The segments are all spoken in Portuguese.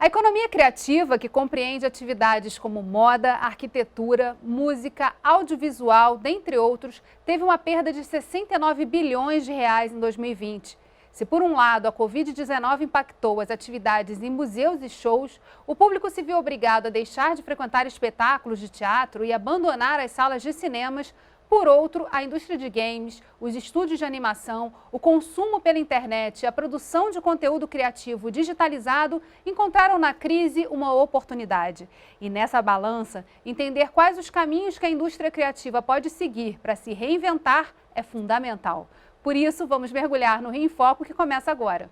A economia criativa, que compreende atividades como moda, arquitetura, música, audiovisual, dentre outros, teve uma perda de 69 bilhões de reais em 2020. Se por um lado a Covid-19 impactou as atividades em museus e shows, o público se viu obrigado a deixar de frequentar espetáculos de teatro e abandonar as salas de cinemas. Por outro, a indústria de games, os estúdios de animação, o consumo pela internet e a produção de conteúdo criativo digitalizado encontraram na crise uma oportunidade. E nessa balança, entender quais os caminhos que a indústria criativa pode seguir para se reinventar é fundamental. Por isso, vamos mergulhar no Rio em Foco, que começa agora.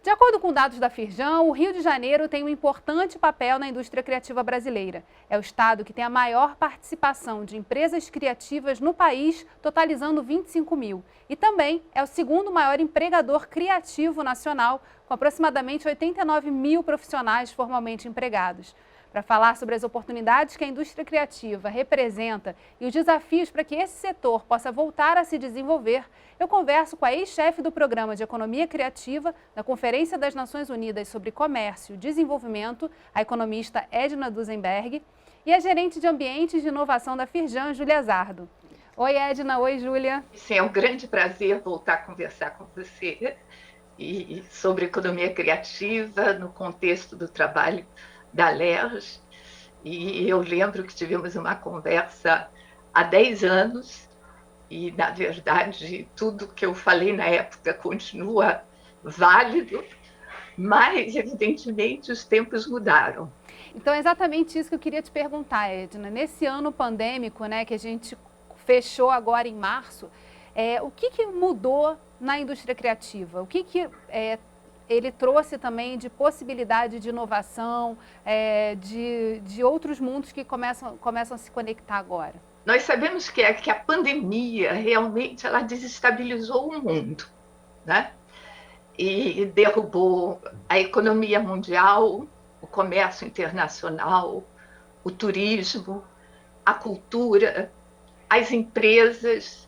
De acordo com dados da Firjan, o Rio de Janeiro tem um importante papel na indústria criativa brasileira. É o estado que tem a maior participação de empresas criativas no país, totalizando 25 mil. E também é o segundo maior empregador criativo nacional, com aproximadamente 89 mil profissionais formalmente empregados. Para falar sobre as oportunidades que a indústria criativa representa e os desafios para que esse setor possa voltar a se desenvolver, eu converso com a ex-chefe do Programa de Economia Criativa da Conferência das Nações Unidas sobre Comércio e Desenvolvimento, a economista Edna Duzenberg, e a gerente de Ambientes de Inovação da Firjan, Júlia Zardo. Oi, Edna. Oi, Júlia. Sim, é um grande prazer voltar a conversar com você e sobre economia criativa no contexto do trabalho da LERJ, e eu lembro que tivemos uma conversa há 10 anos e, na verdade, tudo que eu falei na época continua válido, mas, evidentemente, os tempos mudaram. Então, é exatamente isso que eu queria te perguntar, Edna. Nesse ano pandêmico, né, que a gente fechou agora em março, o que mudou na indústria criativa? O que ele trouxe também de possibilidade de inovação, de outros mundos que começam a se conectar agora? Nós sabemos que a pandemia realmente ela desestabilizou o mundo, né? E derrubou a economia mundial, o comércio internacional, o turismo, a cultura, as empresas,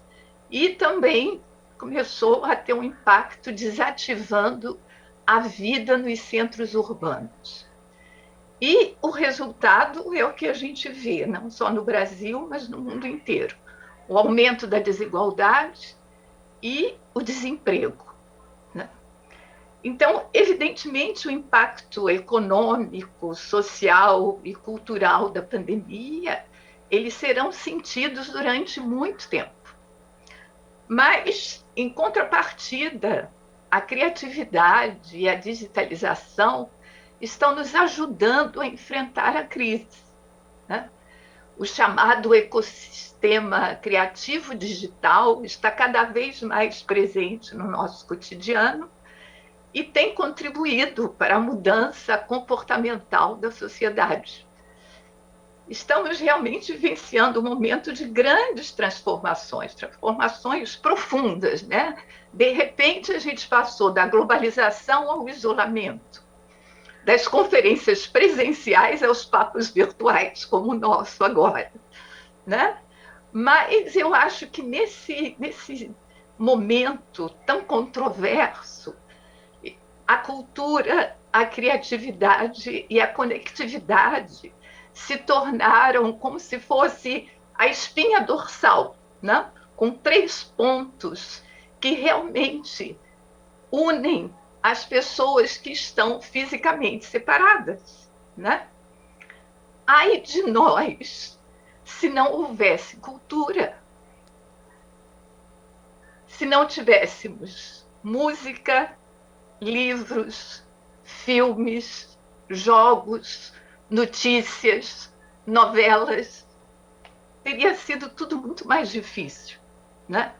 e também começou a ter um impacto desativando a vida nos centros urbanos. E o resultado é o que a gente vê, não só no Brasil, mas no mundo inteiro. O aumento da desigualdade e o desemprego, né? Então, evidentemente, o impacto econômico, social e cultural da pandemia, eles serão sentidos durante muito tempo. Mas, em contrapartida, a criatividade e a digitalização estão nos ajudando a enfrentar a crise, né? O chamado ecossistema criativo digital está cada vez mais presente no nosso cotidiano e tem contribuído para a mudança comportamental da sociedade. Estamos realmente vivenciando um momento de grandes transformações profundas, né? De repente, a gente passou da globalização ao isolamento, das conferências presenciais aos papos virtuais, como o nosso agora, né? Mas eu acho que nesse momento tão controverso, a cultura, a criatividade e a conectividade se tornaram como se fosse a espinha dorsal, né? Com 3 pontos que realmente unem as pessoas que estão fisicamente separadas, né? Ai de nós, se não houvesse cultura, se não tivéssemos música, livros, filmes, jogos, notícias, novelas, teria sido tudo muito mais difícil, né?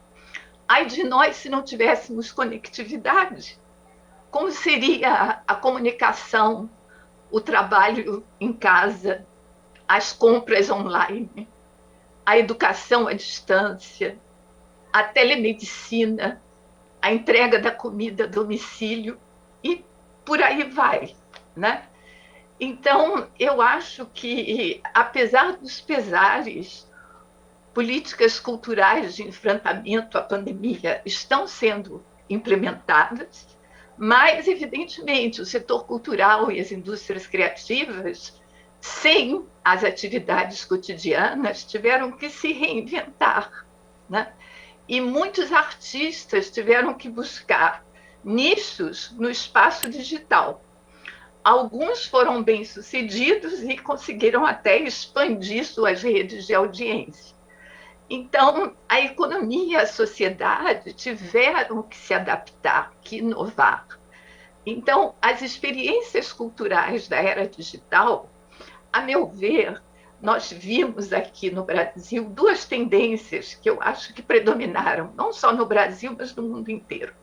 Ai de nós se não tivéssemos conectividade. Como seria a comunicação, o trabalho em casa, as compras online, a educação à distância, a telemedicina, a entrega da comida a domicílio e por aí vai, né? Então, eu acho que, apesar dos pesares, políticas culturais de enfrentamento à pandemia estão sendo implementadas, mas, evidentemente, o setor cultural e as indústrias criativas, sem as atividades cotidianas, tiveram que se reinventar, né? E muitos artistas tiveram que buscar nichos no espaço digital. Alguns foram bem-sucedidos e conseguiram até expandir suas redes de audiência. Então, a economia e a sociedade tiveram que se adaptar, que inovar. Então, as experiências culturais da era digital, a meu ver, nós vimos aqui no Brasil duas tendências que eu acho que predominaram, não só no Brasil, mas no mundo inteiro.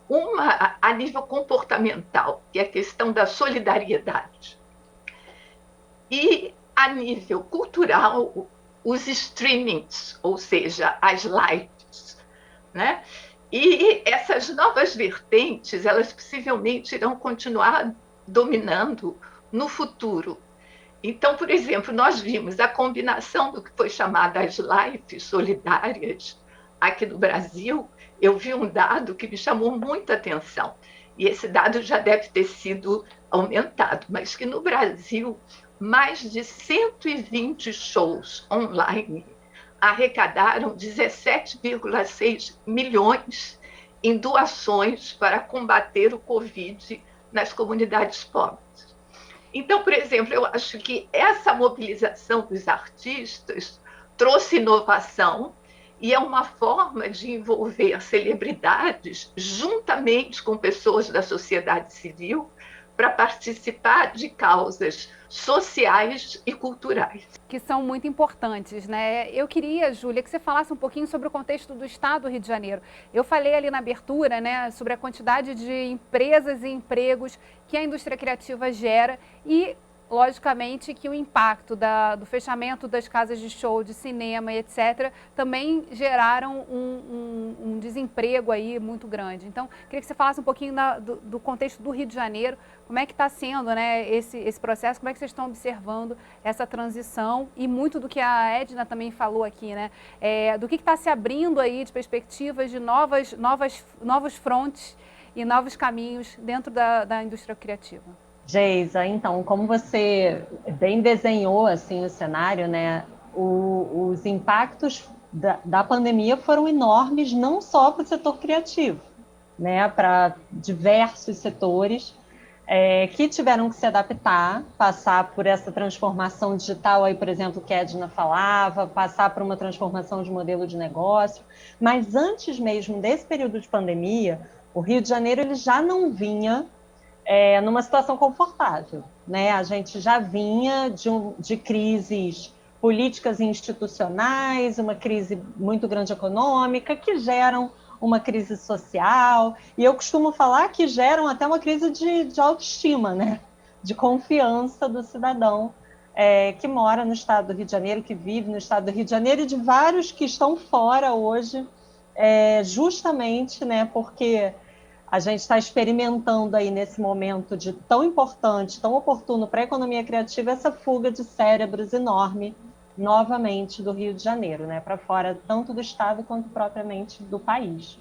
Uma a nível comportamental, que é a questão da solidariedade. E a nível cultural, os streamings, ou seja, as lives, né? E essas novas vertentes, elas possivelmente irão continuar dominando no futuro. Então, por exemplo, nós vimos a combinação do que foi chamada as lives solidárias aqui no Brasil. Eu vi um dado que me chamou muita atenção, e esse dado já deve ter sido aumentado, mas que no Brasil mais de 120 shows online arrecadaram 17,6 milhões em doações para combater o Covid nas comunidades pobres. Então, por exemplo, eu acho que essa mobilização dos artistas trouxe inovação e é uma forma de envolver celebridades juntamente com pessoas da sociedade civil para participar de causas sociais e culturais. Que são muito importantes, né? Eu queria, Júlia, que você falasse um pouquinho sobre o contexto do Estado do Rio de Janeiro. Eu falei ali na abertura, né, sobre a quantidade de empresas e empregos que a indústria criativa gera e, logicamente, que o impacto do fechamento das casas de show, de cinema e etc., também geraram um desemprego aí muito grande. Então, queria que você falasse um pouquinho do contexto do Rio de Janeiro, como é que está sendo, né, esse processo, como é que vocês estão observando essa transição e muito do que a Edna também falou aqui, né, do que está se abrindo aí de perspectivas de novos frontes e novos caminhos dentro da indústria criativa. Geisa, então, como você bem desenhou assim, o cenário, né, os impactos da pandemia foram enormes, não só para o setor criativo, né, para diversos setores que tiveram que se adaptar, passar por essa transformação digital, aí, por exemplo, que a Edna falava, passar por uma transformação de modelo de negócio. Mas antes mesmo desse período de pandemia, o Rio de Janeiro ele já não vinha numa situação confortável, né? A gente já vinha de crises políticas e institucionais, uma crise muito grande econômica, que geram uma crise social, e eu costumo falar que geram até uma crise de autoestima, né? De confiança do cidadão que mora no estado do Rio de Janeiro, que vive no estado do Rio de Janeiro, e de vários que estão fora hoje, justamente, né, porque a gente está experimentando aí nesse momento de tão importante, tão oportuno para a economia criativa, essa fuga de cérebros enorme, novamente, do Rio de Janeiro, né, para fora tanto do estado quanto propriamente do país.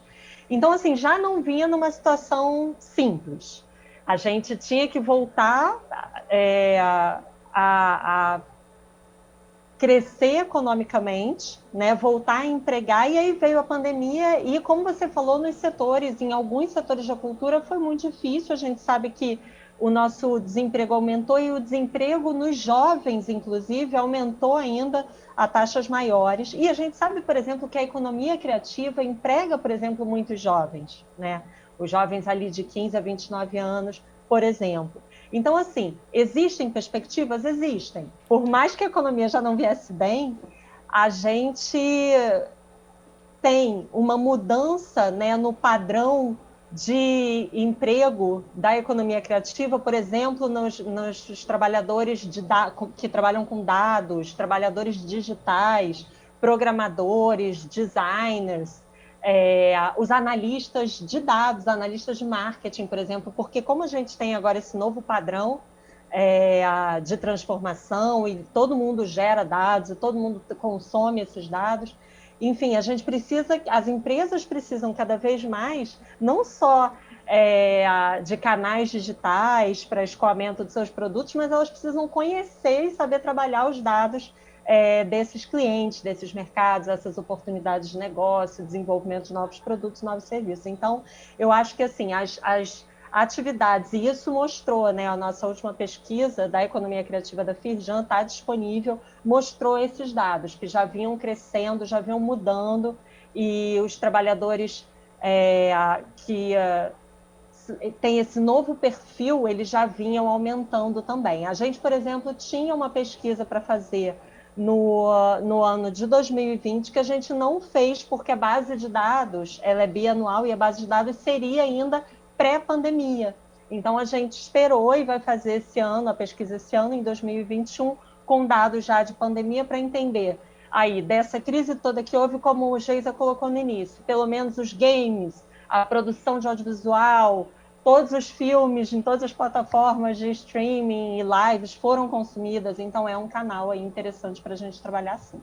Então, assim, já não vinha numa situação simples. A gente tinha que voltar a crescer economicamente, né, voltar a empregar, e aí veio a pandemia e, como você falou, nos setores, em alguns setores da cultura foi muito difícil. A gente sabe que o nosso desemprego aumentou e o desemprego nos jovens, inclusive, aumentou ainda a taxas maiores. E a gente sabe, por exemplo, que a economia criativa emprega, por exemplo, muitos jovens, né? Os jovens ali de 15 a 29 anos, por exemplo. Então, assim, existem perspectivas? Existem. Por mais que a economia já não viesse bem, a gente tem uma mudança, né, no padrão de emprego da economia criativa, por exemplo, nos trabalhadores que trabalham com dados, trabalhadores digitais, programadores, designers, os analistas de dados, analistas de marketing, por exemplo, porque como a gente tem agora esse novo padrão de transformação, e todo mundo gera dados, e todo mundo consome esses dados. Enfim, as empresas precisam cada vez mais, não só de canais digitais para escoamento de seus produtos, mas elas precisam conhecer e saber trabalhar os dados desses clientes, desses mercados, essas oportunidades de negócio, desenvolvimento de novos produtos, novos serviços. Então, eu acho que assim, as atividades, e isso mostrou, né, a nossa última pesquisa da economia criativa da Firjan está disponível, mostrou esses dados que já vinham crescendo, já vinham mudando, e os trabalhadores que têm esse novo perfil, eles já vinham aumentando também. A gente, por exemplo, tinha uma pesquisa para fazer no ano de 2020 que a gente não fez porque a base de dados ela é bianual e a base de dados seria ainda pré-pandemia. Então, a gente esperou e vai fazer esse ano, a pesquisa esse ano, em 2021, com dados já de pandemia, para entender aí dessa crise toda que houve, como o Geisa colocou no início, pelo menos os games, a produção de audiovisual, todos os filmes em todas as plataformas de streaming e lives foram consumidas, então é um canal aí interessante para a gente trabalhar sim.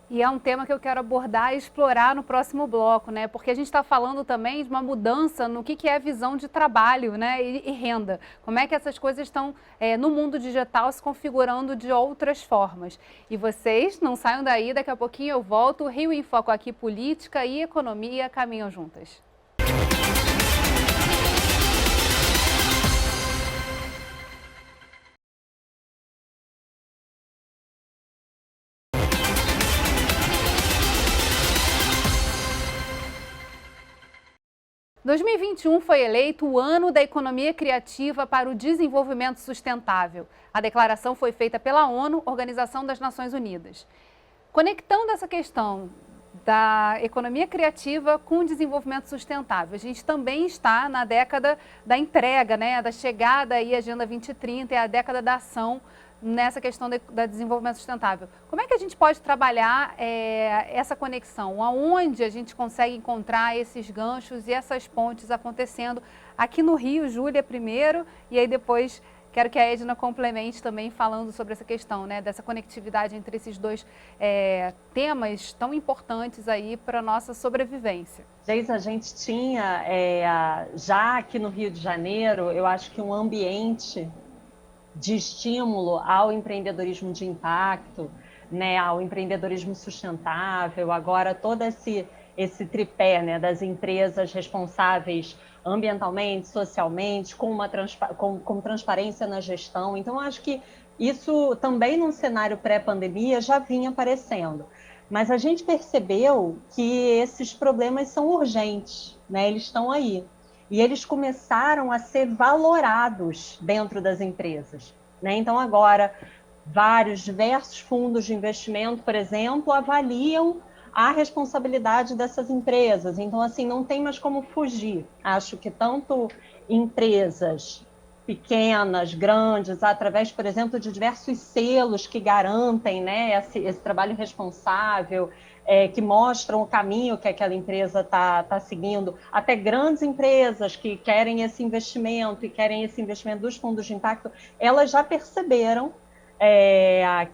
E é um tema que eu quero abordar e explorar no próximo bloco, né? Porque a gente está falando também de uma mudança no que é a visão de trabalho, né? E renda. Como é que essas coisas estão no mundo digital se configurando de outras formas. E vocês não saiam daí, daqui a pouquinho eu volto. Rio em Foco aqui, política e economia caminham juntas. 2021 foi eleito o ano da economia criativa para o desenvolvimento sustentável. A declaração foi feita pela ONU, Organização das Nações Unidas. Conectando essa questão da economia criativa com o desenvolvimento sustentável, a gente também está na década da entrega, né, da chegada aí à Agenda 2030, é a década da ação nessa questão da desenvolvimento sustentável. Como é que a gente pode trabalhar essa conexão? Aonde a gente consegue encontrar esses ganchos e essas pontes acontecendo? Aqui no Rio, Júlia primeiro, e aí depois quero que a Edna complemente também falando sobre essa questão, né, dessa conectividade entre esses dois temas tão importantes aí para a nossa sobrevivência. Geisa, a gente tinha, já aqui no Rio de Janeiro, eu acho que um ambiente de estímulo ao empreendedorismo de impacto, né, ao empreendedorismo sustentável, agora todo esse tripé, né, das empresas responsáveis ambientalmente, socialmente, com transparência na gestão. Então, acho que isso também num cenário pré-pandemia já vinha aparecendo. Mas a gente percebeu que esses problemas são urgentes, né, eles estão aí. E eles começaram a ser valorados dentro das empresas, né? Então, agora, diversos fundos de investimento, por exemplo, avaliam a responsabilidade dessas empresas. Então, assim, não tem mais como fugir. Acho que tanto empresas pequenas, grandes, através, por exemplo, de diversos selos que garantem, né, esse trabalho responsável, que mostram o caminho que aquela empresa está seguindo, até grandes empresas que querem esse investimento e querem esse investimento dos fundos de impacto, elas já perceberam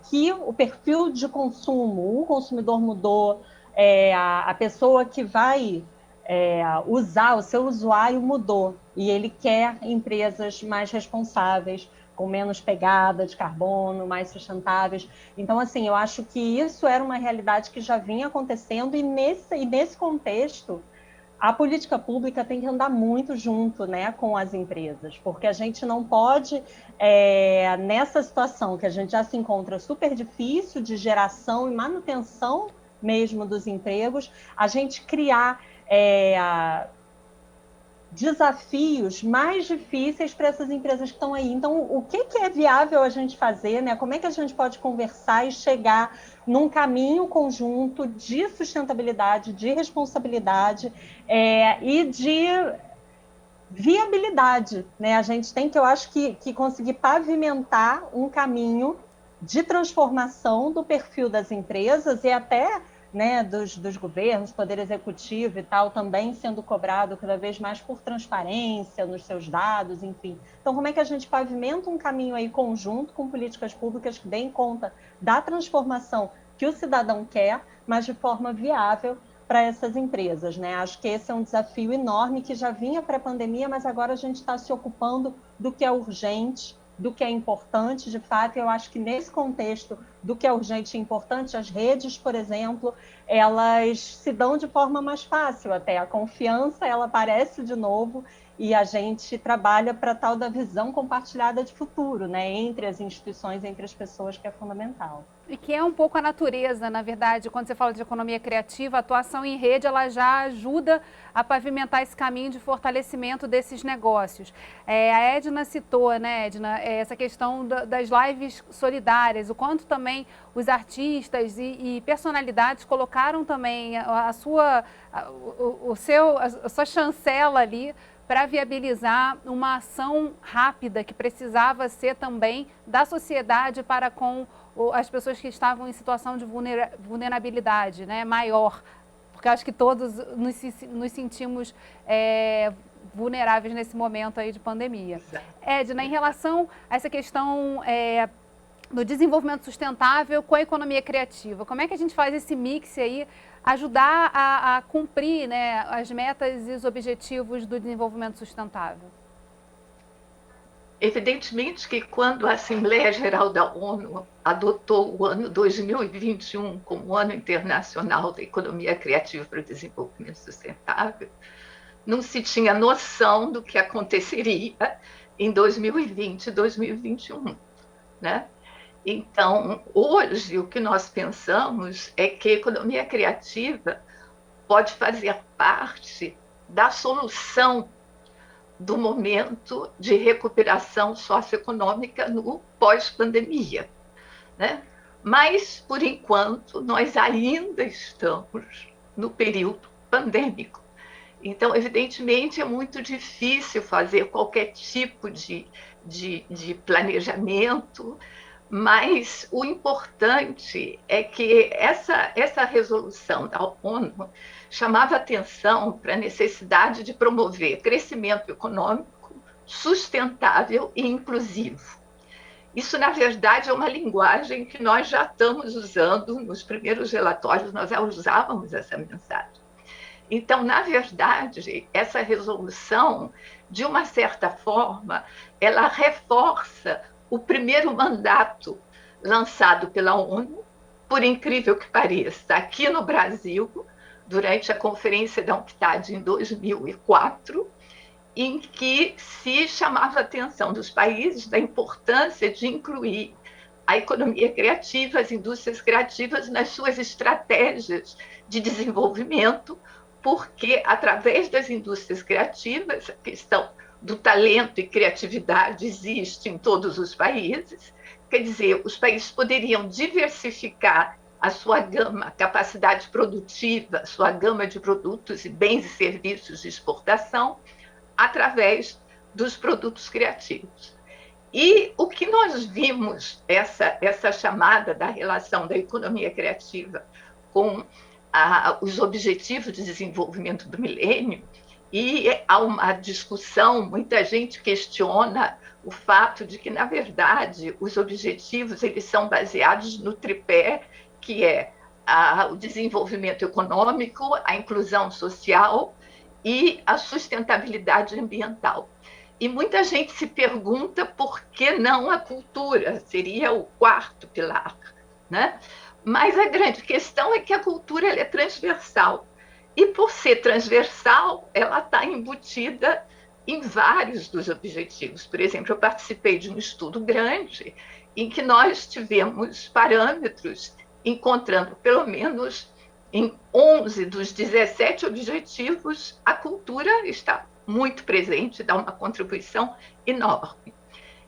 que o perfil de consumo, o consumidor mudou, a pessoa que vai usar, o seu usuário mudou, e ele quer empresas mais responsáveis, com menos pegada de carbono, mais sustentáveis. Então, assim, eu acho que isso era uma realidade que já vinha acontecendo, e nesse contexto, a política pública tem que andar muito junto, né, com as empresas, porque a gente não pode, nessa situação que a gente já se encontra super difícil de geração e manutenção mesmo dos empregos, a gente criar desafios mais difíceis para essas empresas que estão aí. Então, o que é viável a gente fazer, né? Como é que a gente pode conversar e chegar num caminho conjunto de sustentabilidade, de responsabilidade e de viabilidade, né? A gente tem que, eu acho que conseguir pavimentar um caminho de transformação do perfil das empresas e até né, dos governos, poder executivo e tal, também sendo cobrado cada vez mais por transparência nos seus dados, enfim. Então, como é que a gente pavimenta um caminho aí conjunto com políticas públicas que deem conta da transformação que o cidadão quer, mas de forma viável para essas empresas, né? Acho que esse é um desafio enorme que já vinha pré-pandemia, mas agora a gente está se ocupando do que é urgente, do que é importante, de fato. Eu acho que nesse contexto do que é urgente e importante, as redes, por exemplo, elas se dão de forma mais fácil até. A confiança, ela aparece de novo e a gente trabalha para tal da visão compartilhada de futuro, né? Entre as instituições, entre as pessoas, que é fundamental. E que é um pouco a natureza, na verdade, quando você fala de economia criativa, a atuação em rede, ela já ajuda a pavimentar esse caminho de fortalecimento desses negócios. A Edna citou, né, Edna, essa questão das lives solidárias, o quanto também os artistas e personalidades colocaram também a sua chancela ali para viabilizar uma ação rápida que precisava ser também da sociedade para com as pessoas que estavam em situação de vulnerabilidade, né, maior, porque acho que todos nos sentimos vulneráveis nesse momento aí de pandemia. Edna, em relação a essa questão do desenvolvimento sustentável com a economia criativa, como é que a gente faz esse mix aí, ajudar a cumprir, né, as metas e os objetivos do desenvolvimento sustentável? Evidentemente que quando a Assembleia Geral da ONU adotou o ano 2021 como Ano Internacional da Economia Criativa para o Desenvolvimento Sustentável, não se tinha noção do que aconteceria em 2020 e 2021, né? Então, hoje, o que nós pensamos é que a economia criativa pode fazer parte da solução do momento de recuperação socioeconômica no pós-pandemia, né? Mas, por enquanto, nós ainda estamos no período pandêmico. Então, evidentemente, é muito difícil fazer qualquer tipo de planejamento, mas o importante é que essa resolução da ONU chamava atenção para a necessidade de promover crescimento econômico sustentável e inclusivo. Isso, na verdade, é uma linguagem que nós já estamos usando nos primeiros relatórios, nós já usávamos essa mensagem. Então, na verdade, essa resolução, de uma certa forma, ela reforça o primeiro mandato lançado pela ONU, por incrível que pareça, aqui no Brasil, durante a Conferência da UNCTAD em 2004, em que se chamava a atenção dos países da importância de incluir a economia criativa, as indústrias criativas nas suas estratégias de desenvolvimento, porque, através das indústrias criativas, a questão do talento e criatividade existe em todos os países. Quer dizer, os países poderiam diversificar a sua gama, a capacidade produtiva, a sua gama de produtos e bens e serviços de exportação, através dos produtos criativos. E o que nós vimos, essa chamada da relação da economia criativa com os objetivos de desenvolvimento do milênio, e há uma discussão, muita gente questiona o fato de que, na verdade, os objetivos eles são baseados no tripé, que é o desenvolvimento econômico, a inclusão social e a sustentabilidade ambiental. E muita gente se pergunta por que não a cultura, seria o quarto pilar, né? Mas a grande questão é que a cultura ela é transversal. E, por ser transversal, ela está embutida em vários dos objetivos. Por exemplo, eu participei de um estudo grande em que nós tivemos parâmetros encontrando, pelo menos em 11 dos 17 objetivos, a cultura está muito presente, dá uma contribuição enorme.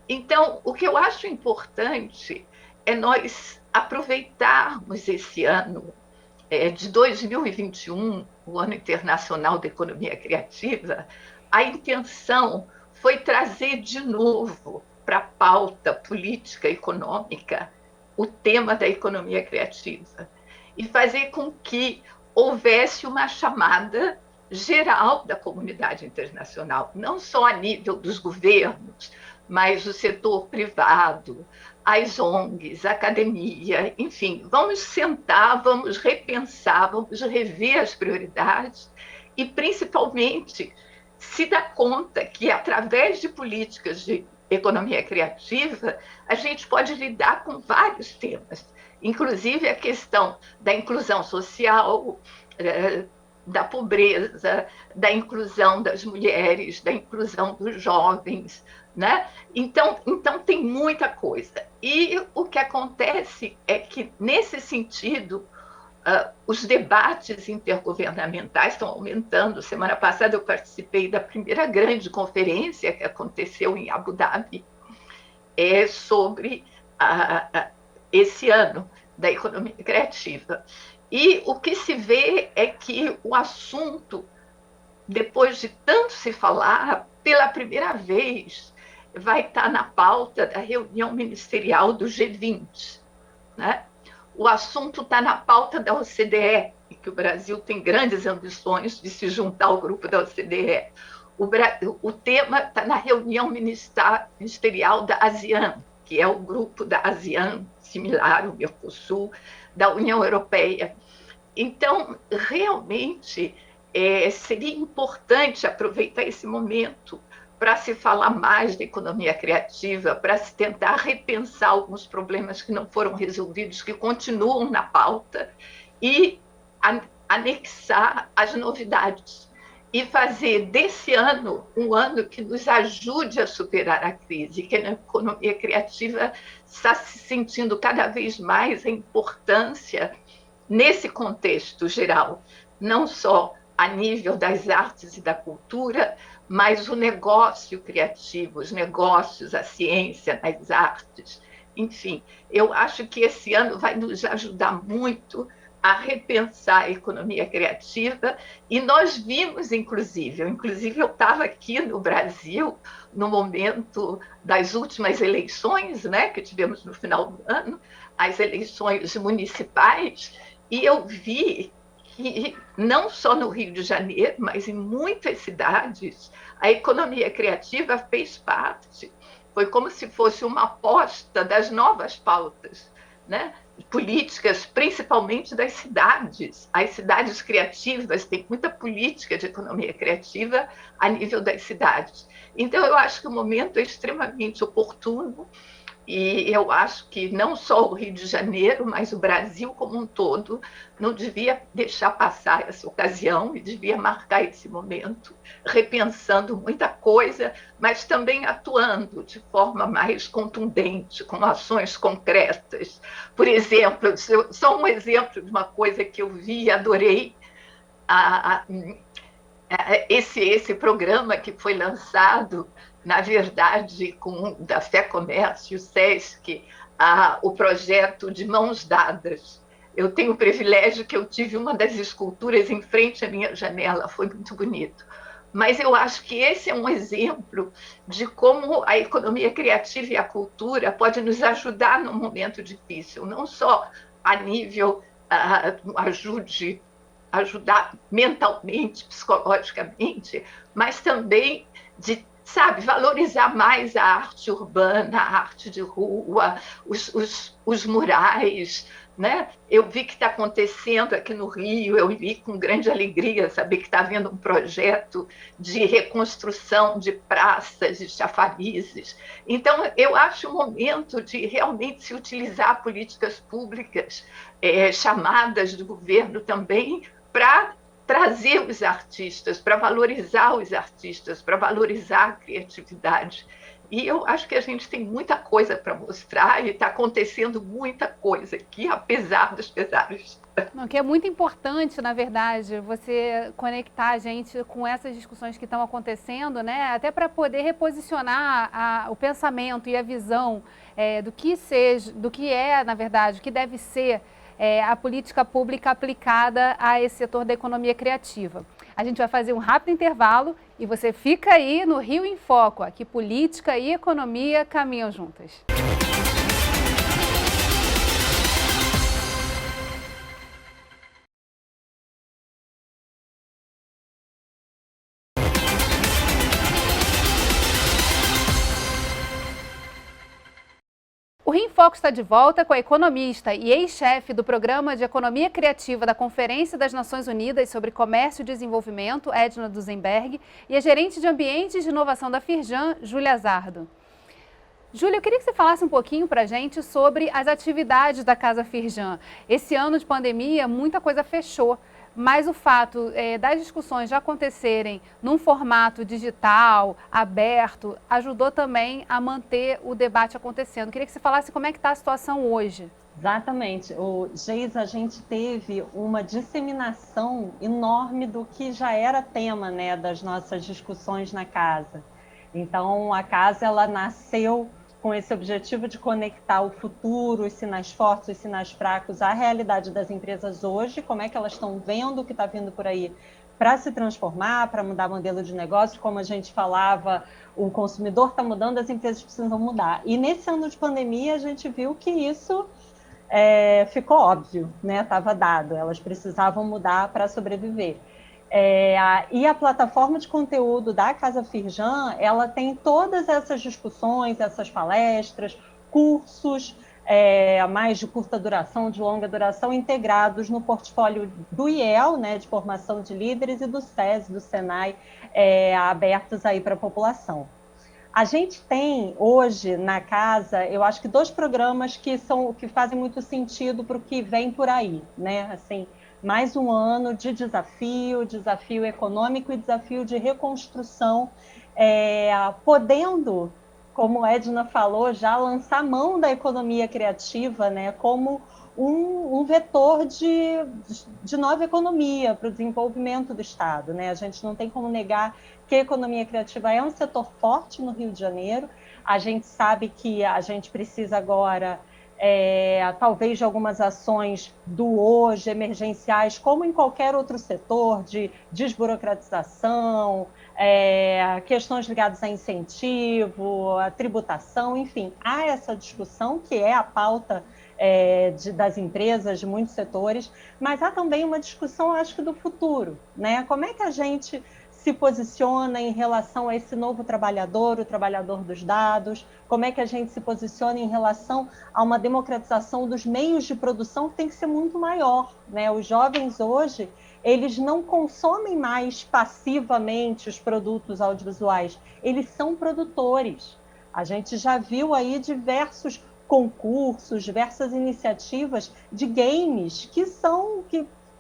Então, o que eu acho importante é nós aproveitarmos esse ano de 2021, o Ano Internacional da Economia Criativa. A intenção foi trazer de novo para a pauta política econômica o tema da economia criativa. e fazer com que houvesse uma chamada geral da comunidade internacional, não só a nível dos governos, mas o setor privado, as ONGs, a academia, enfim, vamos sentar, vamos repensar, vamos rever as prioridades e, principalmente, se dar conta que, através de políticas de economia criativa, a gente pode lidar com vários temas, inclusive a questão da inclusão social, da pobreza, da inclusão das mulheres, da inclusão dos jovens, né? Então tem muita coisa. E o que acontece é que, nesse sentido, os debates intergovernamentais estão aumentando. Semana passada eu participei da primeira grande conferência que aconteceu em Abu Dhabi sobre esse ano da economia criativa. E o que se vê é que o assunto, depois de tanto se falar, pela primeira vez vai estar na pauta da reunião ministerial do G20, né? O assunto está na pauta da OCDE, e que o Brasil tem grandes ambições de se juntar ao grupo da OCDE. O tema está na reunião ministerial da ASEAN, que é o grupo da ASEAN, similar ao Mercosul, da União Europeia. Então, realmente, seria importante aproveitar esse momento para se falar mais da economia criativa, para se tentar repensar alguns problemas que não foram resolvidos, que continuam na pauta, e anexar as novidades. E fazer desse ano um ano que nos ajude a superar a crise, que a economia criativa está se sentindo cada vez mais a importância nesse contexto geral, não só a nível das artes e da cultura, mas o negócio criativo, os negócios, a ciência, as artes. Enfim, eu acho que esse ano vai nos ajudar muito a repensar a economia criativa, e nós vimos, inclusive eu estava aqui no Brasil no momento das últimas eleições, né, que tivemos no final do ano, as eleições municipais, e eu vi que não só no Rio de Janeiro, mas em muitas cidades, a economia criativa fez parte. Foi como se fosse uma aposta das novas pautas, né? Políticas, principalmente das cidades. As cidades criativas têm muita política de economia criativa a nível das cidades. Então, eu acho que o momento é extremamente oportuno, e eu acho que não só o Rio de Janeiro, mas o Brasil como um todo não devia deixar passar essa ocasião e devia marcar esse momento, repensando muita coisa, mas também atuando de forma mais contundente, com ações concretas. Por exemplo, só um exemplo de uma coisa que eu vi e adorei, esse programa que foi lançado, na verdade, da Fé Comércio, o SESC, o projeto de Mãos Dadas. Eu tenho o privilégio que eu tive uma das esculturas em frente à minha janela, foi muito bonito. Mas eu acho que esse é um exemplo de como a economia criativa e a cultura podem nos ajudar num momento difícil, não só a nível ajudar mentalmente, psicologicamente, mas também de valorizar mais a arte urbana, a arte de rua, os murais, né? Eu vi que está acontecendo aqui no Rio, eu vi com grande alegria saber que está havendo um projeto de reconstrução de praças e chafarizes. Então, eu acho o momento de realmente se utilizar políticas públicas, chamadas do governo também, para trazer os artistas, para valorizar os artistas, para valorizar a criatividade. E eu acho que a gente tem muita coisa para mostrar e está acontecendo muita coisa aqui, apesar dos pesares. Não, que é muito importante, na verdade, você conectar a gente com essas discussões que estão acontecendo, né? Até para poder reposicionar o pensamento e a visão do que é, na verdade, o que deve ser a política pública aplicada a esse setor da economia criativa. A gente vai fazer um rápido intervalo e você fica aí no Rio em Foco, aqui política e economia caminham juntas. Rio em Foco está de volta com a economista e ex-chefe do Programa de Economia Criativa da Conferência das Nações Unidas sobre Comércio e Desenvolvimento, Edna Duzenberg, e a gerente de Ambientes de Inovação da Firjan, Júlia Zardo. Júlia, eu queria que você falasse um pouquinho para a gente sobre as atividades da Casa Firjan. Esse ano de pandemia, muita coisa fechou. Mas o fato das discussões já acontecerem num formato digital, aberto, ajudou também a manter o debate acontecendo. Queria que você falasse como é que está a situação hoje. Exatamente. Geis, a gente teve uma disseminação enorme do que já era tema, né, das nossas discussões na casa. Então, a casa ela nasceu com esse objetivo de conectar o futuro, os sinais fortes, os sinais fracos, à realidade das empresas hoje, como é que elas estão vendo o que está vindo por aí para se transformar, para mudar modelo de negócio, como a gente falava, o consumidor está mudando, as empresas precisam mudar. E nesse ano de pandemia, a gente viu que isso ficou óbvio, né? Estava dado, elas precisavam mudar para sobreviver. E a plataforma de conteúdo da Casa Firjan, ela tem todas essas discussões, essas palestras, cursos, mais de curta duração, de longa duração, integrados no portfólio do IEL, né, de formação de líderes, e do SESI, do Senai, abertos aí para a população. A gente tem hoje na casa, eu acho que 2 programas que fazem muito sentido para o que vem por aí, né? Assim, mais um ano de desafio econômico e desafio de reconstrução, podendo, como a Edna falou, já lançar mão da economia criativa, né, como um vetor de nova economia para o desenvolvimento do Estado, né? A gente não tem como negar que a economia criativa é um setor forte no Rio de Janeiro. A gente sabe que a gente precisa agora talvez de algumas ações do hoje, emergenciais, como em qualquer outro setor, de desburocratização, questões ligadas a incentivo, a tributação, enfim, há essa discussão que é a pauta das empresas, de muitos setores, mas há também uma discussão, acho que, do futuro, né? Como é que a gente se posiciona em relação a esse novo trabalhador, o trabalhador dos dados, como é que a gente se posiciona em relação a uma democratização dos meios de produção que tem que ser muito maior, né? Os jovens hoje, eles não consomem mais passivamente os produtos audiovisuais, eles são produtores. A gente já viu aí diversos concursos, diversas iniciativas de games que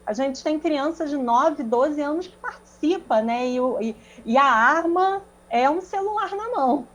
a gente tem crianças de 9, 12 anos que participam, né? E a arma é um celular na mão.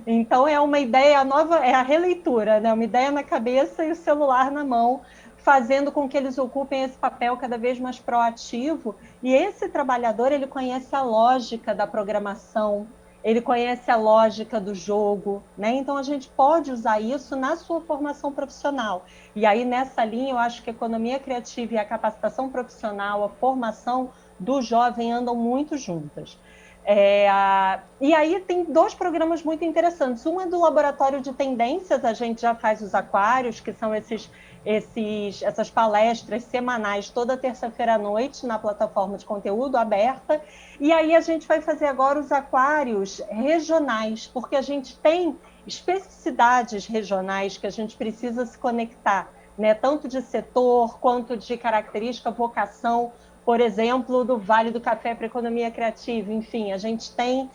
Então, é uma ideia nova, é a releitura, né? Uma ideia na cabeça e o celular na mão, fazendo com que eles ocupem esse papel cada vez mais proativo. E esse trabalhador, ele conhece a lógica da programação, ele conhece a lógica do jogo, né? Então, a gente pode usar isso na sua formação profissional. E aí, nessa linha, eu acho que a economia criativa e a capacitação profissional, a formação do jovem andam muito juntas. E aí tem 2 programas muito interessantes. Um é do Laboratório de Tendências, a gente já faz os aquários, que são essas palestras semanais toda terça-feira à noite na plataforma de conteúdo aberta. E aí a gente vai fazer agora os aquários regionais, porque a gente tem especificidades regionais que a gente precisa se conectar, né? Tanto de setor quanto de característica, vocação, por exemplo, do Vale do Café para a economia criativa. Enfim, a gente tem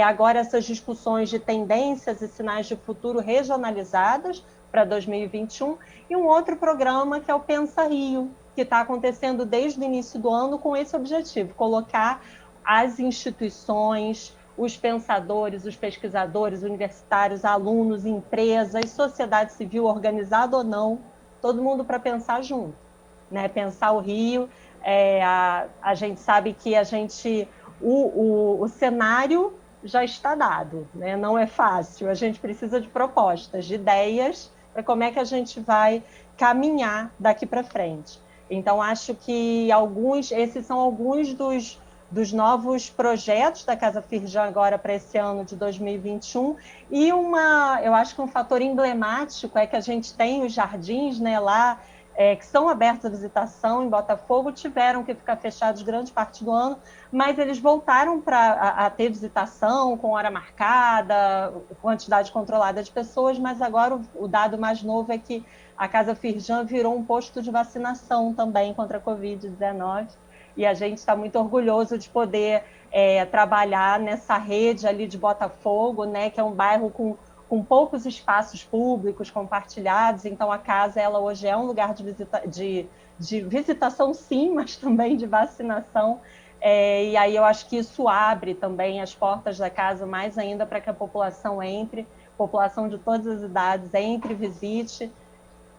agora essas discussões de tendências e sinais de futuro regionalizadas para 2021, e um outro programa que é o Pensa Rio, que está acontecendo desde o início do ano com esse objetivo, colocar as instituições, os pensadores, os pesquisadores, universitários, alunos, empresas, sociedade civil, organizada ou não, todo mundo para pensar junto, né? Pensar o Rio. A gente sabe que o cenário já está dado, né? Não é fácil, a gente precisa de propostas, de ideias para como é que a gente vai caminhar daqui para frente. Então, acho que esses são alguns dos novos projetos da Casa Firjan agora para esse ano de 2021. E eu acho que um fator emblemático é que a gente tem os jardins, né, lá que são abertos à visitação em Botafogo tiveram que ficar fechados grande parte do ano, mas eles voltaram a ter visitação com hora marcada, quantidade controlada de pessoas, mas agora o dado mais novo é que a Casa Firjan virou um posto de vacinação também contra a Covid-19, e a gente está muito orgulhoso de poder trabalhar nessa rede ali de Botafogo, né, que é um bairro com poucos espaços públicos compartilhados, então a casa ela hoje é um lugar de visitação sim, mas também de vacinação, e aí eu acho que isso abre também as portas da casa mais ainda para que a população entre, população de todas as idades entre, visite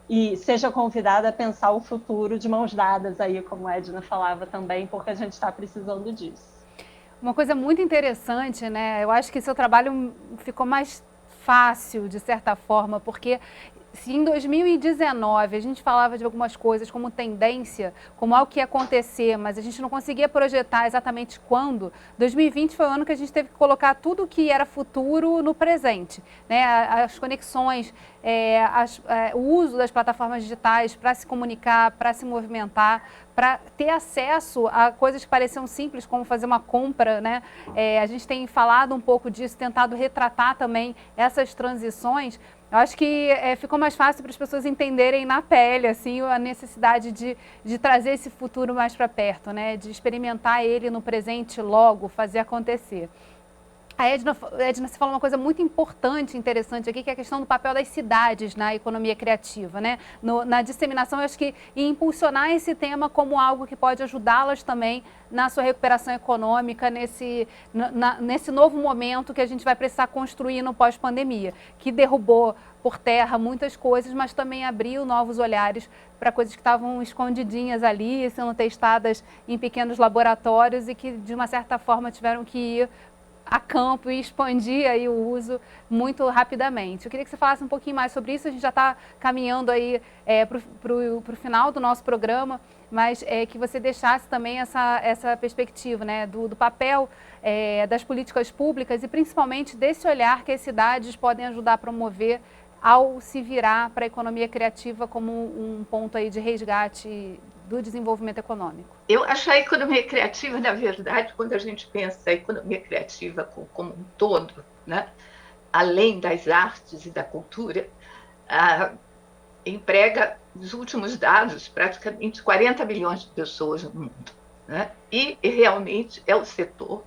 e seja convidada a pensar o futuro de mãos dadas aí, como a Edna falava também, porque a gente está precisando disso. Uma coisa muito interessante, né? Eu acho que seu trabalho ficou mais fácil, de certa forma, porque se em 2019 a gente falava de algumas coisas como tendência, como algo que ia acontecer, mas a gente não conseguia projetar exatamente quando, 2020 foi o ano que a gente teve que colocar tudo que era futuro no presente, né? As conexões, o uso das plataformas digitais para se comunicar, para se movimentar, para ter acesso a coisas que pareciam simples, como fazer uma compra, né? A gente tem falado um pouco disso, tentado retratar também essas transições. Eu acho que ficou mais fácil para as pessoas entenderem na pele assim, a necessidade de trazer esse futuro mais para perto, né? De experimentar ele no presente logo, fazer acontecer. A Edna, você falou uma coisa muito importante, interessante aqui, que é a questão do papel das cidades na economia criativa, né? Na disseminação, eu acho que impulsionar esse tema como algo que pode ajudá-las também na sua recuperação econômica, nesse novo momento que a gente vai precisar construir no pós-pandemia, que derrubou por terra muitas coisas, mas também abriu novos olhares para coisas que estavam escondidinhas ali, sendo testadas em pequenos laboratórios e que, de uma certa forma, tiveram que ir a campo e expandir aí o uso muito rapidamente. Eu queria que você falasse um pouquinho mais sobre isso, a gente já está caminhando aí para o final do nosso programa, mas que você deixasse também essa perspectiva, né, do papel das políticas públicas e principalmente desse olhar que as cidades podem ajudar a promover ao se virar para a economia criativa como um ponto aí de resgate do desenvolvimento econômico. Eu acho a economia criativa, na verdade, quando a gente pensa a economia criativa como um todo, né, além das artes e da cultura, emprega, nos últimos dados, praticamente 40 milhões de pessoas no mundo, né, e realmente é o setor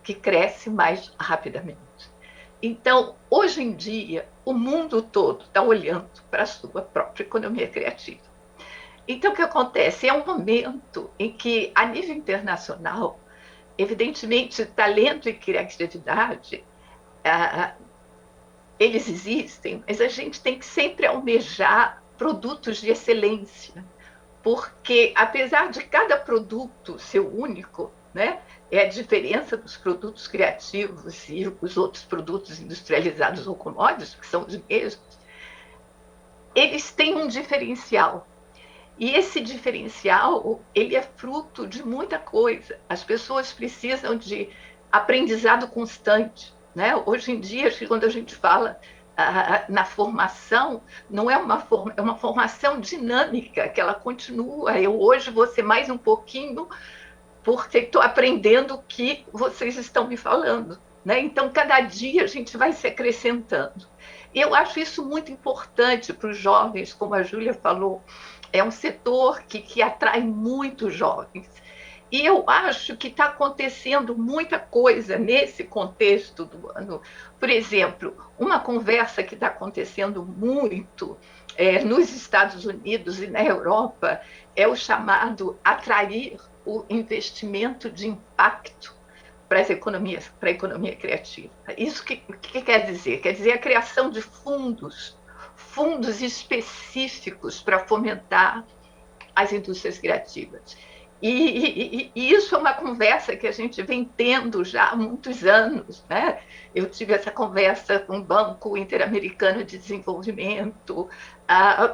que cresce mais rapidamente. Então, hoje em dia, o mundo todo está olhando para a sua própria economia criativa. Então, o que acontece? É um momento em que, a nível internacional, evidentemente, talento e criatividade, eles existem, mas a gente tem que sempre almejar produtos de excelência, porque, apesar de cada produto ser único, né, é a diferença dos produtos criativos e os outros produtos industrializados ou commodities, que são os mesmos, eles têm um diferencial. E esse diferencial, ele é fruto de muita coisa. As pessoas precisam de aprendizado constante, né? Hoje em dia, quando a gente fala na formação, não é uma formação dinâmica, que ela continua. Eu hoje vou ser mais um pouquinho, porque estou aprendendo o que vocês estão me falando, né? Então, cada dia a gente vai se acrescentando. Eu acho isso muito importante para os jovens, como a Júlia falou. É um setor que atrai muitos jovens. E eu acho que está acontecendo muita coisa nesse contexto do ano. Por exemplo, uma conversa que está acontecendo muito nos Estados Unidos e na Europa é o chamado atrair o investimento de impacto para a economia criativa. Isso que quer dizer? Quer dizer a criação de fundos específicos para fomentar as indústrias criativas. E isso é uma conversa que a gente vem tendo já há muitos anos, né? Eu tive essa conversa com o Banco Interamericano de Desenvolvimento,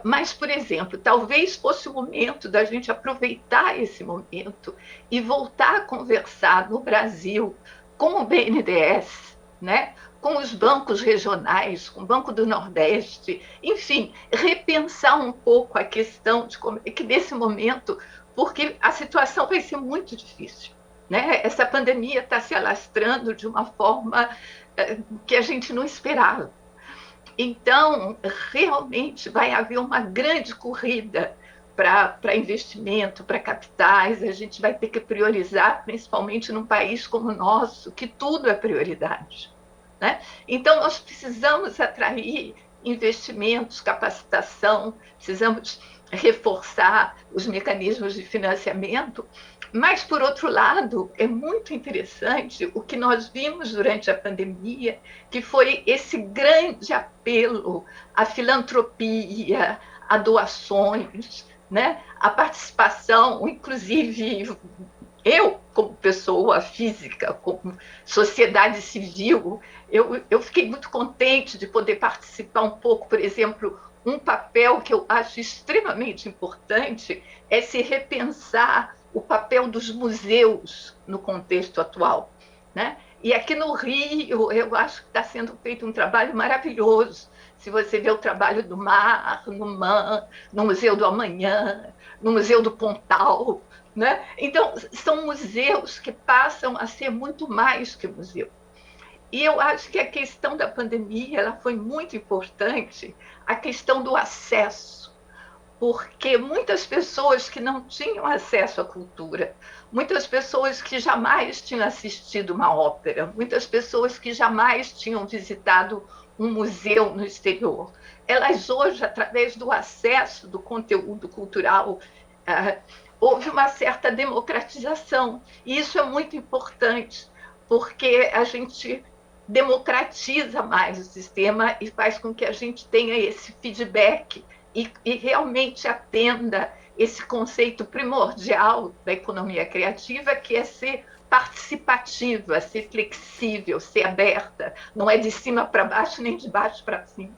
mas, por exemplo, talvez fosse o momento da gente aproveitar esse momento e voltar a conversar no Brasil com o BNDES, né? com os bancos regionais, com o Banco do Nordeste, enfim, repensar um pouco a questão de que nesse momento, porque a situação vai ser muito difícil, né? Essa pandemia está se alastrando de uma forma que a gente não esperava. Então, realmente vai haver uma grande corrida para investimento, para capitais. A gente vai ter que priorizar, principalmente num país como o nosso, que tudo é prioridade, né? Então, nós precisamos atrair investimentos, capacitação, precisamos reforçar os mecanismos de financiamento. Mas, por outro lado, é muito interessante o que nós vimos durante a pandemia, que foi esse grande apelo à filantropia, a doações, né? A participação, inclusive eu, como pessoa física, como sociedade civil, eu fiquei muito contente de poder participar um pouco, por exemplo, um papel que eu acho extremamente importante é se repensar o papel dos museus no contexto atual, né? E aqui no Rio, eu acho que está sendo feito um trabalho maravilhoso. Se você vê o trabalho do Mar, no MAN, no Museu do Amanhã, no Museu do Pontal, né? Então, são museus que passam a ser muito mais que museu. E eu acho que a questão da pandemia ela foi muito importante, a questão do acesso, porque muitas pessoas que não tinham acesso à cultura, muitas pessoas que jamais tinham assistido uma ópera, muitas pessoas que jamais tinham visitado um museu no exterior, elas hoje, através do acesso do conteúdo cultural, houve uma certa democratização. E isso é muito importante, porque a gente democratiza mais o sistema e faz com que a gente tenha esse feedback e realmente atenda esse conceito primordial da economia criativa, que é ser participativa, ser flexível, ser aberta. Não é de cima para baixo, nem de baixo para cima.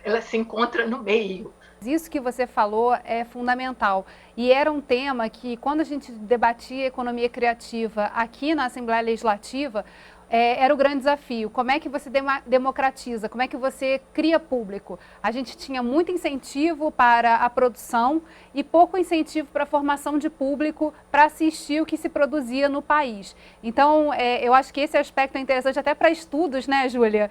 Ela se encontra no meio. Isso que você falou é fundamental. E era um tema que, quando a gente debatia economia criativa aqui na Assembleia Legislativa, era o grande desafio. Como é que você democratiza? Como é que você cria público? A gente tinha muito incentivo para a produção e pouco incentivo para a formação de público para assistir o que se produzia no país. Então, eu acho que esse aspecto é interessante até para estudos, né, Júlia?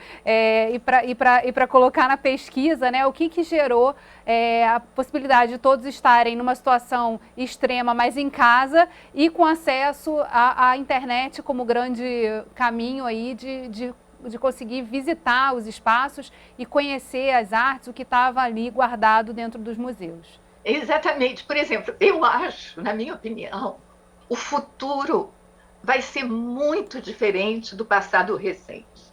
E para colocar na pesquisa, né, o que gerou a possibilidade de todos estarem numa situação extrema, mas em casa e com acesso à internet como grande caminho aí de conseguir visitar os espaços e conhecer as artes, o que estava ali guardado dentro dos museus. Exatamente. Por exemplo, eu acho, na minha opinião, o futuro vai ser muito diferente do passado recente.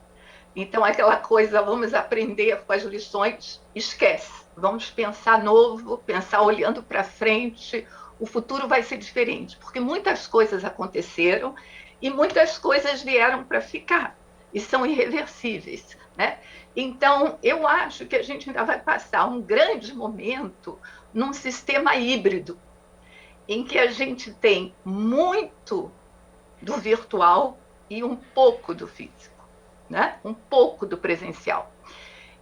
Então, aquela coisa, vamos aprender com as lições, esquece. Vamos pensar novo, pensar olhando para frente. O futuro vai ser diferente, porque muitas coisas aconteceram e muitas coisas vieram para ficar e são irreversíveis, né? Então, eu acho que a gente ainda vai passar um grande momento num sistema híbrido, em que a gente tem muito do virtual e um pouco do físico, né? Um pouco do presencial.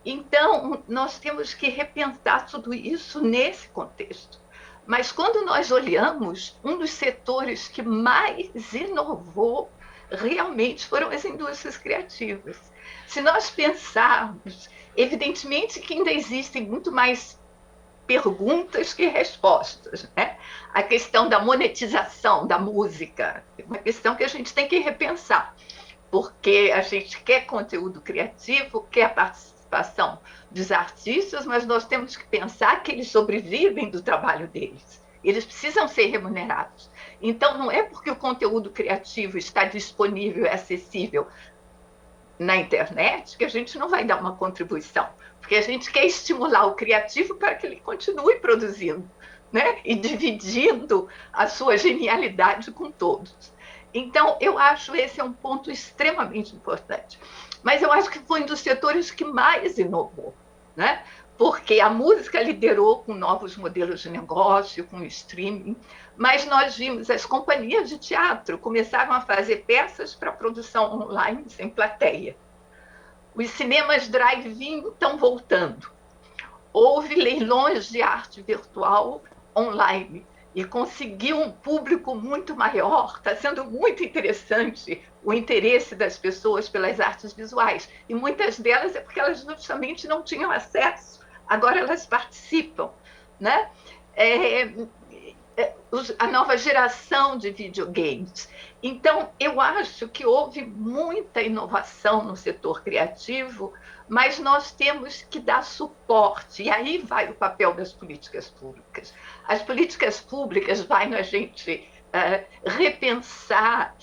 Então, nós temos que repensar tudo isso nesse contexto. Mas quando nós olhamos, um dos setores que mais inovou realmente foram as indústrias criativas. Se nós pensarmos, evidentemente que ainda existem muito mais perguntas que respostas, né? A questão da monetização da música é uma questão que a gente tem que repensar, porque a gente quer conteúdo criativo, quer a participação dos artistas, mas nós temos que pensar que eles sobrevivem do trabalho deles. Eles precisam ser remunerados. Então, não é porque o conteúdo criativo está disponível e acessível na internet que a gente não vai dar uma contribuição, porque a gente quer estimular o criativo para que ele continue produzindo, né? E dividindo a sua genialidade com todos. Então, eu acho esse é um ponto extremamente importante. Mas eu acho que foi um dos setores que mais inovou, né? Porque a música liderou com novos modelos de negócio, com o streaming, mas nós vimos as companhias de teatro começaram a fazer peças para produção online sem plateia. Os cinemas drive-in estão voltando. Houve leilões de arte virtual online e conseguiu um público muito maior. Está sendo muito interessante o interesse das pessoas pelas artes visuais. E muitas delas é porque elas justamente não tinham acesso. Agora elas participam, né? A nova geração de videogames. Então, eu acho que houve muita inovação no setor criativo, mas nós temos que dar suporte, e aí vai o papel das políticas públicas. As políticas públicas vai a gente repensar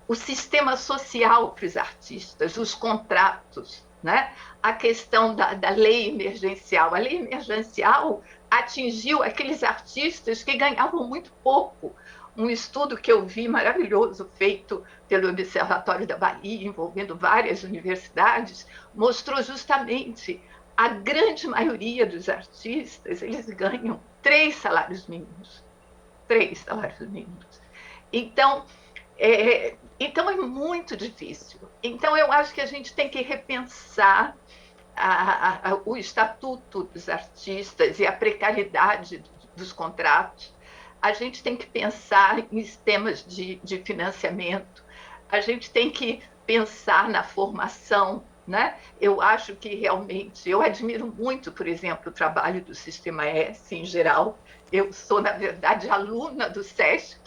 o sistema social para os artistas, os contratos, né? A questão da lei emergencial. A lei emergencial atingiu aqueles artistas que ganhavam muito pouco. Um estudo que eu vi maravilhoso, feito pelo Observatório da Bahia, envolvendo várias universidades, mostrou justamente a grande maioria dos artistas, eles ganham 3 salários mínimos. 3 salários mínimos. Então é muito difícil. Então, eu acho que a gente tem que repensar o estatuto dos artistas e a precariedade dos contratos. A gente tem que pensar em sistemas de financiamento. A gente tem que pensar na formação, né? Eu acho que realmente, eu admiro muito, por exemplo, o trabalho do Sistema S em geral. Eu sou, na verdade, aluna do SESC,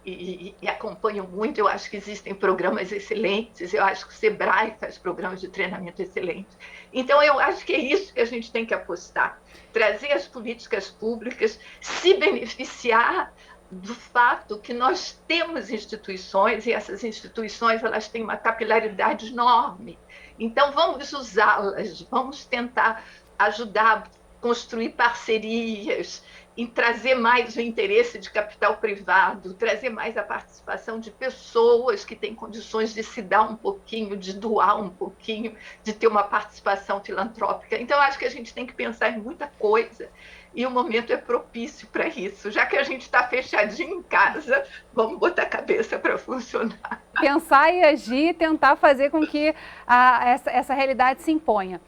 e acompanho muito. Eu acho que existem programas excelentes, eu acho que o SEBRAE faz programas de treinamento excelentes. Então, eu acho que é isso que a gente tem que apostar, trazer as políticas públicas, se beneficiar do fato que nós temos instituições, e essas instituições elas têm uma capilaridade enorme. Então, vamos usá-las, vamos tentar ajudar a construir parcerias, em trazer mais o interesse de capital privado, trazer mais a participação de pessoas que têm condições de se dar um pouquinho, de doar um pouquinho, de ter uma participação filantrópica. Então, acho que a gente tem que pensar em muita coisa, e o momento é propício para isso. Já que a gente está fechadinho em casa, vamos botar a cabeça para funcionar. Pensar e agir, tentar fazer com que essa realidade se imponha.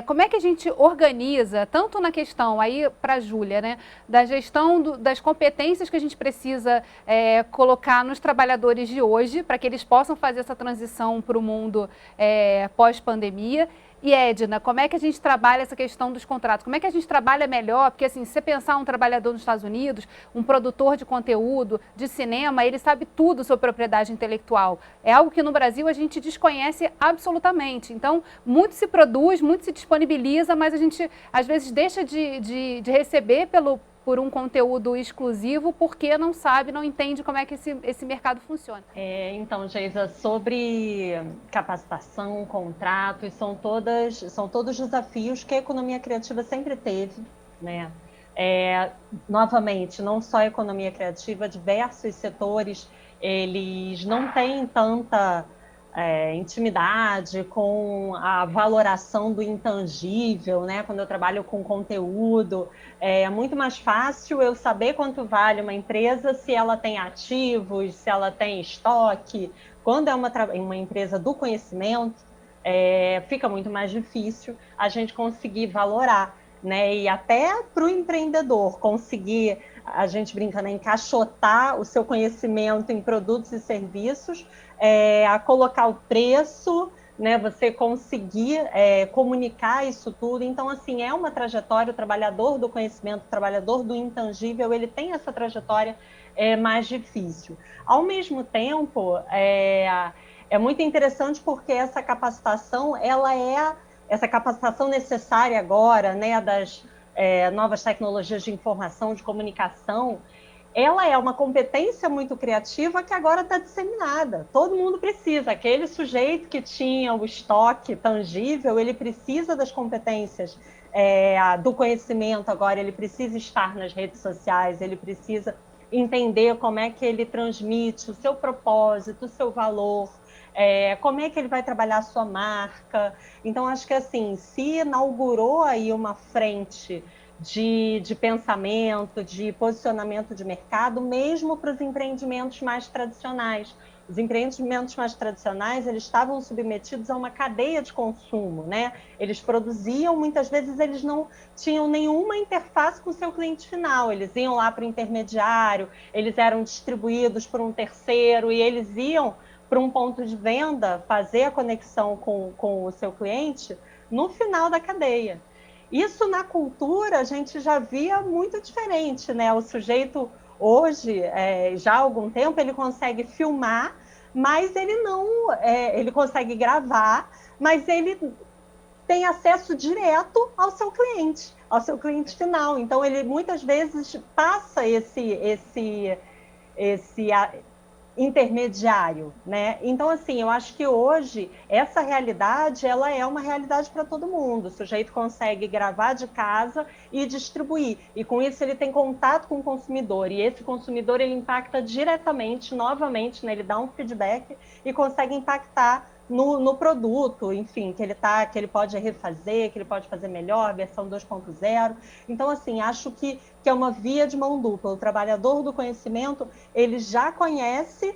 Como é que a gente organiza, tanto na questão, aí para a Júlia, né, da gestão das competências que a gente precisa colocar nos trabalhadores de hoje, para que eles possam fazer essa transição para o mundo pós-pandemia. E, Edna, como é que a gente trabalha essa questão dos contratos? Como é que a gente trabalha melhor? Porque, assim, se você pensar um trabalhador nos Estados Unidos, um produtor de conteúdo, de cinema, ele sabe tudo sobre propriedade intelectual. É algo que no Brasil a gente desconhece absolutamente. Então, muito se produz, muito se disponibiliza, mas a gente, às vezes, deixa de receber por um conteúdo exclusivo, porque não sabe, não entende como é que esse mercado funciona. Então, Geisa, sobre capacitação, contratos, são todos desafios que a economia criativa sempre teve, né? Novamente, não só a economia criativa, diversos setores, eles não têm tanta intimidade com a valoração do intangível, né? Quando eu trabalho com conteúdo, é muito mais fácil eu saber quanto vale uma empresa se ela tem ativos, se ela tem estoque. Quando é uma empresa do conhecimento, fica muito mais difícil a gente conseguir valorar, né? E até para o empreendedor conseguir, a gente brinca, né, encaixotar o seu conhecimento em produtos e serviços, a colocar o preço, né, você conseguir comunicar isso tudo. Então, assim, é uma trajetória, o trabalhador do conhecimento, o trabalhador do intangível, ele tem essa trajetória mais difícil. Ao mesmo tempo, é muito interessante porque essa capacitação, essa capacitação necessária agora, né, das novas tecnologias de informação, de comunicação, ela é uma competência muito criativa que agora está disseminada. Todo mundo precisa. Aquele sujeito que tinha o estoque tangível, ele precisa das competências do conhecimento agora, ele precisa estar nas redes sociais, ele precisa entender como é que ele transmite o seu propósito, o seu valor, como é que ele vai trabalhar a sua marca. Então, acho que assim, se inaugurou aí uma frente de pensamento, de posicionamento de mercado, mesmo para os empreendimentos mais tradicionais, os empreendimentos mais tradicionais, eles estavam submetidos a uma cadeia de consumo, né? Eles produziam, muitas vezes eles não tinham nenhuma interface com o seu cliente final, eles iam lá para o intermediário, eles eram distribuídos por um terceiro e eles iam para um ponto de venda fazer a conexão com o seu cliente no final da cadeia. Isso na cultura a gente já via muito diferente, né? O sujeito hoje, já há algum tempo, ele consegue filmar, mas ele não, ele consegue gravar, mas ele tem acesso direto ao seu cliente final. Então ele muitas vezes passa esse intermediário, né? Então, assim, eu acho que hoje essa realidade, ela é uma realidade para todo mundo. O sujeito consegue gravar de casa e distribuir, e com isso ele tem contato com o consumidor, e esse consumidor ele impacta diretamente, novamente, né? Ele dá um feedback e consegue impactar no produto, enfim, que ele pode refazer, que ele pode fazer melhor, versão 2.0. Então, assim, acho que é uma via de mão dupla. O trabalhador do conhecimento, ele já conhece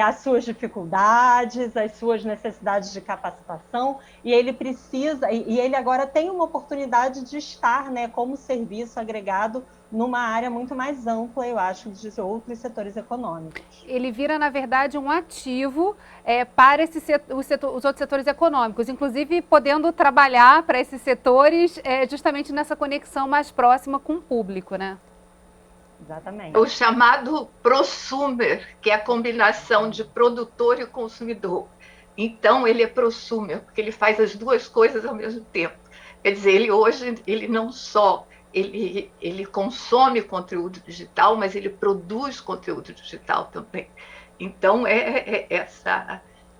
as suas dificuldades, as suas necessidades de capacitação, e ele precisa, e ele agora tem uma oportunidade de estar, né, como serviço agregado numa área muito mais ampla, eu acho, de outros setores econômicos. Ele vira, na verdade, um ativo para os outros setores econômicos, inclusive podendo trabalhar para esses setores justamente nessa conexão mais próxima com o público, né? Exatamente. O chamado prosumer, que é a combinação de produtor e consumidor. Então, ele é prosumer, porque ele faz as duas coisas ao mesmo tempo. Quer dizer, ele hoje, ele não só ele consome conteúdo digital, mas ele produz conteúdo digital também. Então,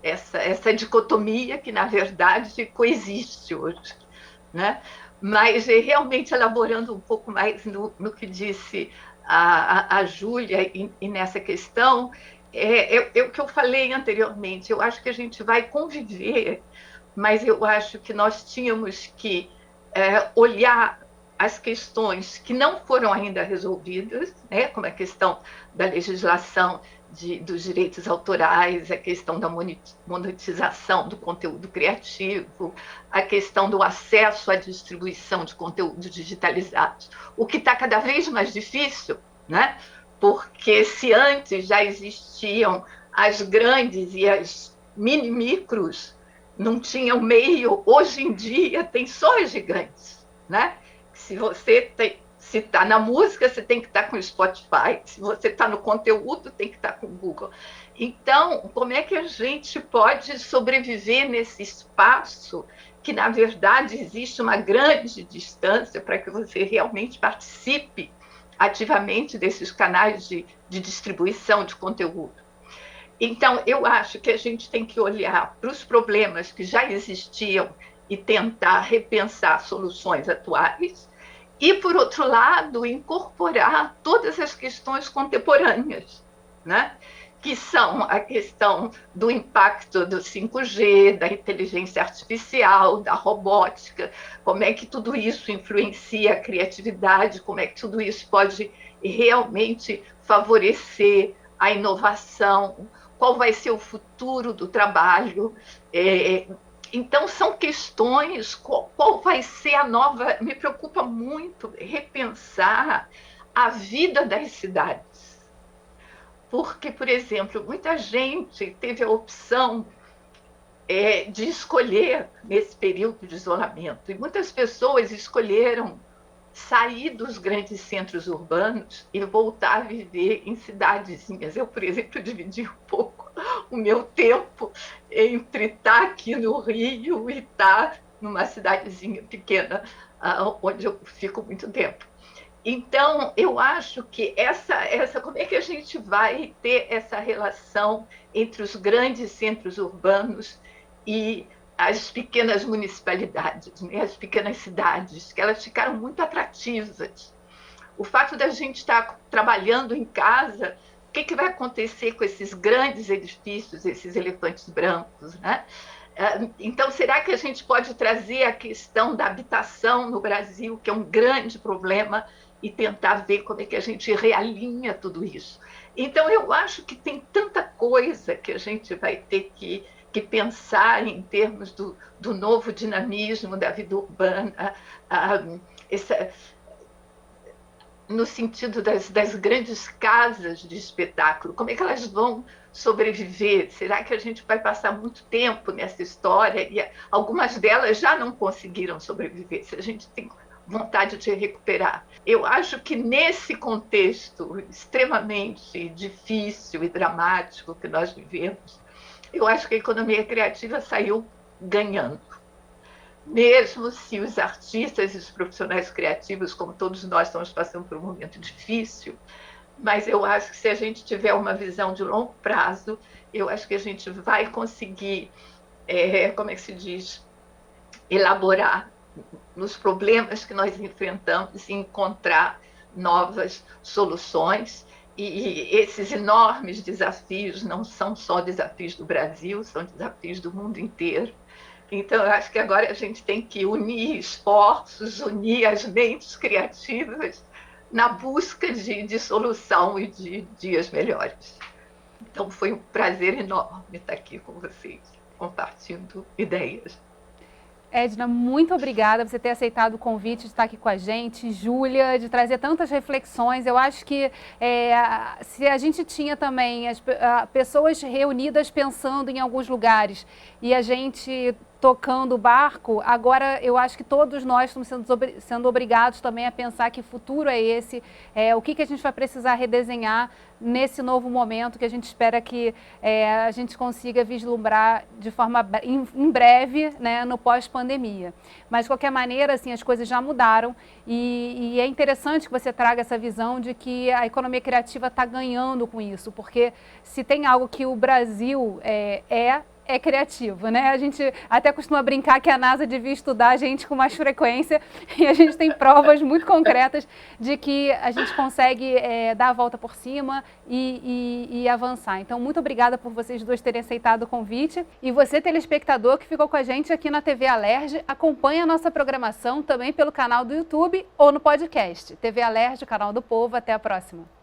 essa dicotomia que, na verdade, coexiste hoje, né? Mas, realmente, elaborando um pouco mais no que disse a Júlia e nessa questão, o que eu falei anteriormente, eu acho que a gente vai conviver, mas eu acho que nós tínhamos que olhar as questões que não foram ainda resolvidas, né, como a questão da legislação dos direitos autorais, a questão da monetização do conteúdo criativo, a questão do acesso à distribuição de conteúdos digitalizados, o que está cada vez mais difícil, né? Porque se antes já existiam as grandes e as micros, não tinham meio, hoje em dia tem só as gigantes, né? Se você está na música, você tem que estar com o Spotify. Se você está no conteúdo, tem que estar com o Google. Então, como é que a gente pode sobreviver nesse espaço que, na verdade, existe uma grande distância para que você realmente participe ativamente desses canais de distribuição de conteúdo? Então, eu acho que a gente tem que olhar para os problemas que já existiam e tentar repensar soluções atuais, e, por outro lado, incorporar todas as questões contemporâneas, né? Que são a questão do impacto do 5G, da inteligência artificial, da robótica, como é que tudo isso influencia a criatividade, como é que tudo isso pode realmente favorecer a inovação, qual vai ser o futuro do trabalho. Então, são questões, qual vai ser a nova... Me preocupa muito repensar a vida das cidades. Porque, por exemplo, muita gente teve a opção de escolher nesse período de isolamento. E muitas pessoas escolheram sair dos grandes centros urbanos e voltar a viver em cidadezinhas. Eu, por exemplo, dividi um pouco o meu tempo entre estar aqui no Rio e estar numa cidadezinha pequena, onde eu fico muito tempo. Então, eu acho que como é que a gente vai ter essa relação entre os grandes centros urbanos e as pequenas municipalidades, né? As pequenas cidades, que elas ficaram muito atrativas. O fato da gente estar trabalhando em casa, o que vai acontecer com esses grandes edifícios, esses elefantes brancos, né? Então, será que a gente pode trazer a questão da habitação no Brasil, que é um grande problema, e tentar ver como é que a gente realinha tudo isso? Então, eu acho que tem tanta coisa que a gente vai ter que pensar em termos do novo dinamismo da vida urbana, no sentido das grandes casas de espetáculo, como é que elas vão sobreviver? Será que a gente vai passar muito tempo nessa história? E algumas delas já não conseguiram sobreviver, se a gente tem vontade de recuperar. Eu acho que nesse contexto extremamente difícil e dramático que nós vivemos, eu acho que a economia criativa saiu ganhando. Mesmo se os artistas e os profissionais criativos, como todos nós, estamos passando por um momento difícil, mas eu acho que se a gente tiver uma visão de longo prazo, eu acho que a gente vai conseguir, como é que se diz, elaborar nos problemas que nós enfrentamos e encontrar novas soluções. E esses enormes desafios não são só desafios do Brasil, são desafios do mundo inteiro. Então, eu acho que agora a gente tem que unir esforços, unir as mentes criativas na busca de solução e de dias melhores. Então, foi um prazer enorme estar aqui com vocês, compartilhando ideias. Edna, muito obrigada por você ter aceitado o convite de estar aqui com a gente. Júlia, de trazer tantas reflexões. Eu acho que se a gente tinha também as pessoas reunidas pensando em alguns lugares e a gente tocando o barco, agora eu acho que todos nós estamos sendo obrigados também a pensar que futuro é esse, o que a gente vai precisar redesenhar nesse novo momento que a gente espera que a gente consiga vislumbrar de forma em breve, né, no pós-pandemia. Mas, de qualquer maneira, assim, as coisas já mudaram e é interessante que você traga essa visão de que a economia criativa está ganhando com isso, porque se tem algo que o Brasil é criativo, né? A gente até costuma brincar que a NASA devia estudar a gente com mais frequência e a gente tem provas muito concretas de que a gente consegue dar a volta por cima e avançar. Então, muito obrigada por vocês dois terem aceitado o convite. E você, telespectador que ficou com a gente aqui na TV Alerj, acompanhe a nossa programação também pelo canal do YouTube ou no podcast. TV Alerj, o canal do povo. Até a próxima.